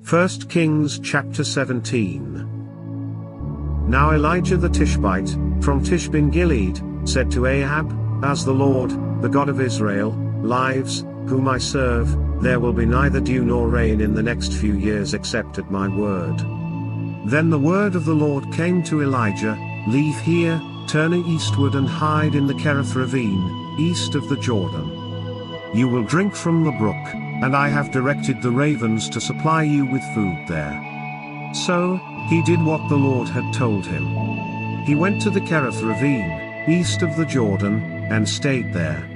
1 Kings chapter 17. Now Elijah the Tishbite, from Tishbin-Gilead, said to Ahab, As the Lord, the God of Israel, lives, whom I serve, there will be neither dew nor rain in the next few years except at my word. Then the word of the Lord came to Elijah, Leave here, turn eastward and hide in the Kerith ravine, east of the Jordan. You will drink from the brook, and I have directed the ravens to supply you with food there. So, he did what the Lord had told him. He went to the Kerith ravine, east of the Jordan, and stayed there.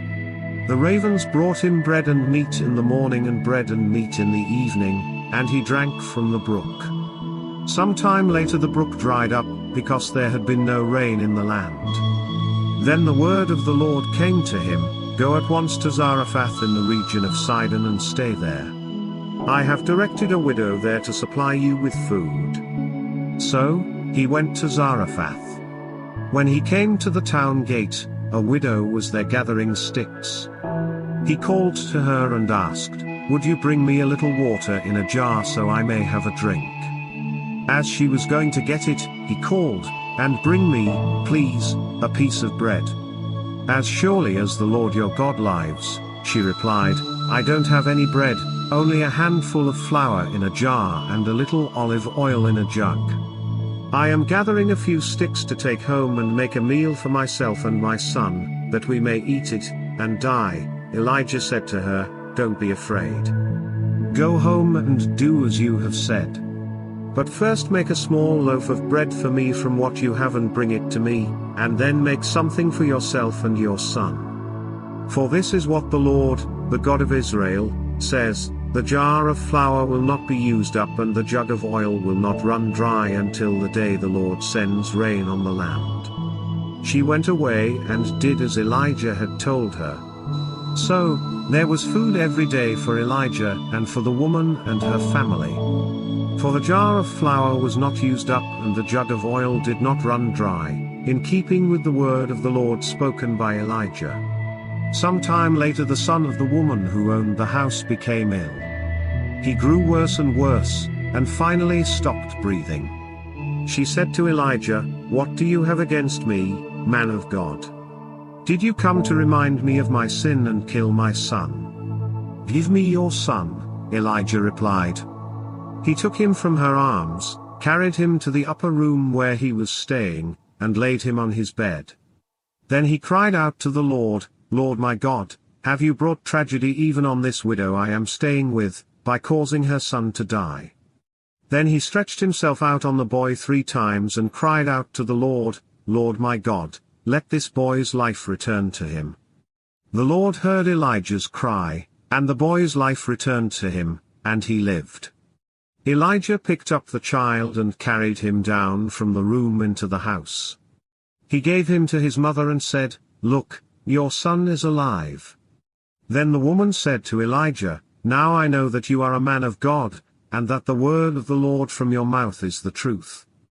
The ravens brought him bread and meat in the morning and bread and meat in the evening, and he drank from the brook. Some time later the brook dried up, because there had been no rain in the land. Then the word of the Lord came to him, Go at once to Zarephath in the region of Sidon and stay there. I have directed a widow there to supply you with food. So, he went to Zarephath. When he came to the town gate, a widow was there gathering sticks. He called to her and asked, Would you bring me a little water in a jar so I may have a drink? As she was going to get it, he called, And bring me, please, a piece of bread. As surely as the Lord your God lives, she replied, I don't have any bread, only a handful of flour in a jar and a little olive oil in a jug. I am gathering a few sticks to take home and make a meal for myself and my son, that we may eat it, and die. Elijah said to her, Don't be afraid. Go home and do as you have said. But first make a small loaf of bread for me from what you have and bring it to me, and then make something for yourself and your son. For this is what the Lord, the God of Israel, says, The jar of flour will not be used up and the jug of oil will not run dry until the day the Lord sends rain on the land. She went away and did as Elijah had told her. So, there was food every day for Elijah and for the woman and her family. For the jar of flour was not used up and the jug of oil did not run dry, in keeping with the word of the Lord spoken by Elijah. Some time later the son of the woman who owned the house became ill. He grew worse and worse, and finally stopped breathing. She said to Elijah, What do you have against me, man of God? Did you come to remind me of my sin and kill my son? Give me your son, Elijah replied. He took him from her arms, carried him to the upper room where he was staying, and laid him on his bed. Then he cried out to the Lord, Lord my God, have you brought tragedy even on this widow I am staying with, by causing her son to die? Then he stretched himself out on the boy 3 times and cried out to the Lord, Lord my God, let this boy's life return to him. The Lord heard Elijah's cry, and the boy's life returned to him, and he lived. Elijah picked up the child and carried him down from the room into the house. He gave him to his mother and said, Look, your son is alive. Then the woman said to Elijah, Now I know that you are a man of God, and that the word of the Lord from your mouth is the truth.